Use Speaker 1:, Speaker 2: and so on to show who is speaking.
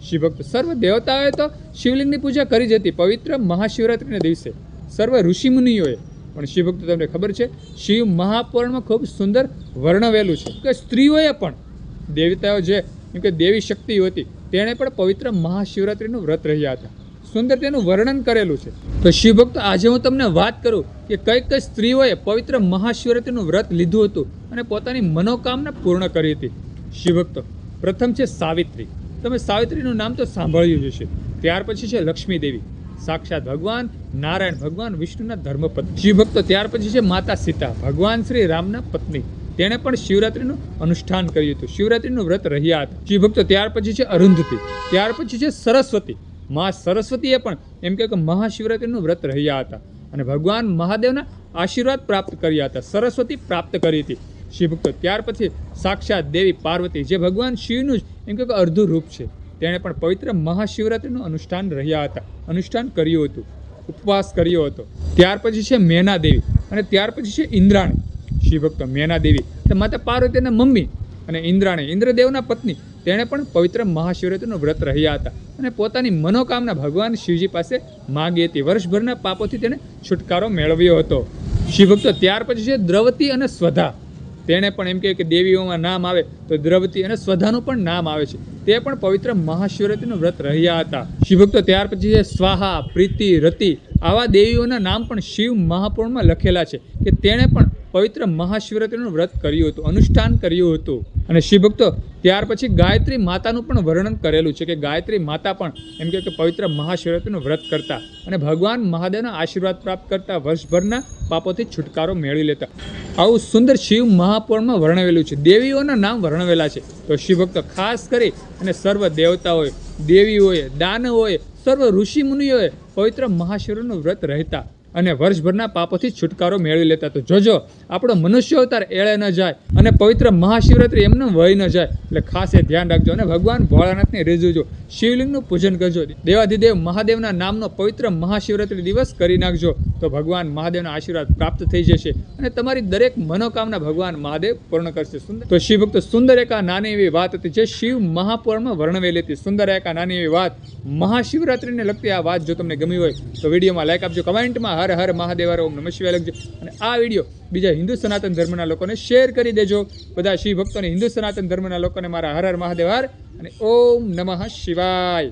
Speaker 1: શિવભક્ત સર્વ દેવતાઓએ તો શિવલિંગની પૂજા કરી જ હતી પવિત્ર મહાશિવરાત્રિના દિવસે, સર્વ ઋષિમુનિઓએ. પણ શિવભક્ત તમને ખબર છે, શિવ મહાપુરાણમાં ખૂબ સુંદર વર્ણવેલું છે કે સ્ત્રીઓએ પણ, દેવતાઓ જે કેમ કે દેવી શક્તિઓ હતી, તેણે પણ પવિત્ર મહાશિવરાત્રિનું વ્રત રહ્યા હતા. સુંદર તેનું વર્ણન કરેલું છે. તો શિવભક્ત આજે હું તમને વાત કરું કે કઈ કઈ સ્ત્રીઓએ પવિત્ર મહાશિવરાત્રિનું વ્રત લીધું હતું અને પોતાની મનોકામના પૂર્ણ કરી હતી. શિવભક્તો પ્રથમ છે સાવિત્રી. તમે સાવિત્રીનું નામ તો સાંભળ્યું જ હશે. ત્યાર પછી છે લક્ષ્મી દેવી, સાક્ષાત ભગવાન નારાયણ ભગવાન વિષ્ણુના ધર્મપત્ની. શિવભક્તો ત્યાર પછી છે માતા સીતા, ભગવાન શ્રી રામના પત્ની. તેણે પણ શિવરાત્રિનું અનુષ્ઠાન કર્યું હતું, શિવરાત્રિનું વ્રત રહ્યા હતા. શિવભક્તો ત્યાર પછી છે અરુંધતી, ત્યાર પછી છે સરસ્વતી. મા સરસ્વતીએ પણ એમ કે મહાશિવરાત્રિનું વ્રત રહ્યા હતા અને ભગવાન મહાદેવના આશીર્વાદ પ્રાપ્ત કર્યા હતા. સરસ્વતી પ્રાપ્ત કરી હતી. શિવભક્તો ત્યાર પછી સાક્ષાત દેવી પાર્વતી, જે ભગવાન શિવનું જ એમ કે અર્ધું રૂપ છે, તેણે પણ પવિત્ર મહાશિવરાત્રિનું અનુષ્ઠાન રહ્યા હતા, અનુષ્ઠાન કર્યું હતું, ઉપવાસ કર્યો હતો. ત્યાર પછી છે મેના દેવી અને ત્યાર પછી છે ઇન્દ્રાણી. શિવભક્તો મેના દેવી તે માતા પાર્વતીના મમ્મી અને ઇન્દ્રાણી ઇન્દ્રદેવના પત્ની, તેણે પણ પવિત્ર મહાશિવરાત્રિનું વ્રત રહ્યા હતા અને પોતાની મનોકામના ભગવાન શિવજી પાસે માગી હતી. વર્ષભરના પાપોથી તેણે છુટકારો મેળવ્યો હતો. શિવભક્તો ત્યાર પછી છે દ્રૌપદી અને સ્વધા. તેણે પણ એમ કે દેવીઓમાં નામ આવે તો દ્રૌપદી અને સ્વધાનું પણ નામ આવે છે. તે પણ પવિત્ર મહાશિવરાત્રિનું વ્રત રહ્યા હતા. શિવભક્તો ત્યાર પછી છે સ્વાહા, પ્રીતિ, રતિ. આવા દેવીઓના નામ પણ શિવ મહાપુરાણમાં લખેલા છે કે તેણે પણ પવિત્ર મહાશિવરાત્રિનું વ્રત કર્યું હતું, અનુષ્ઠાન કર્યું હતું. અને શિવભક્તો ત્યાર પછી ગાયત્રી માતાનું પણ વર્ણન કરેલું છે કે ગાયત્રી માતા પણ એમ કે પવિત્ર મહાશિવરાત્રિનું વ્રત કરતા અને ભગવાન મહાદેવના આશીર્વાદ પ્રાપ્ત કરતા, વર્ષભરના પાપોથી છુટકારો મેળવી લેતા. આવું સુંદર શિવ મહાપુરાણમાં વર્ણવેલું છે, દેવીઓના નામ વર્ણવેલા છે. તો શિવભક્તો ખાસ કરી અને સર્વ દેવતાઓએ, દેવીઓએ, દાનવોએ, સર્વ ઋષિ મુનિઓએ પવિત્ર મહાશિવરાત્રિનું વ્રત રહેતા અને વર્ષભરના પાપોથી છુટકારો મેળવી લેતા. તો જોજો આપણો મનુષ્ય અવતાર એળે ન જાય અને પવિત્ર મહાશિવરાત્રિ એમને વહી ન જાય. એટલે ખાસ એ ધ્યાન રાખજો અને ભગવાન ભોળાનાથને રીઝવજો, શિવલિંગનું પૂજન કરજો, દેવાધિદેવ મહાદેવના નામનો પવિત્ર મહાશિવરાત્રિ દિવસ કરી નાખજો. તો ભગવાન મહાદેવના આશીર્વાદ પ્રાપ્ત થઈ જશે અને તમારી દરેક મનોકામના ભગવાન મહાદેવ પૂર્ણ કરશે. સુંદર તો શિવભક્તો સુંદર એક આ નાની એવી વાત હતી જે શિવ મહાપુરાણમાં વર્ણવેલી હતી. સુંદર એક આ નાની એવી વાત, મહાશિવરાત્રિને લગતી આ વાત જો તમને ગમી હોય તો વિડીયોમાં લાઈક આપજો, કમેન્ટમાં હર હર મહાદેવ ઓમ નમઃ શિવાય લખજો અને આ વિડીયો બીજા હિન્દુ સનાતન ધર્મના લોકોને શેર કરી દેજો. બધા શિવ ભક્તોને, હિન્દુ સનાતન ધર્મના લોકોને મારા હર હર મહાદેવ હર અને ઓમ નમઃ શિવાય.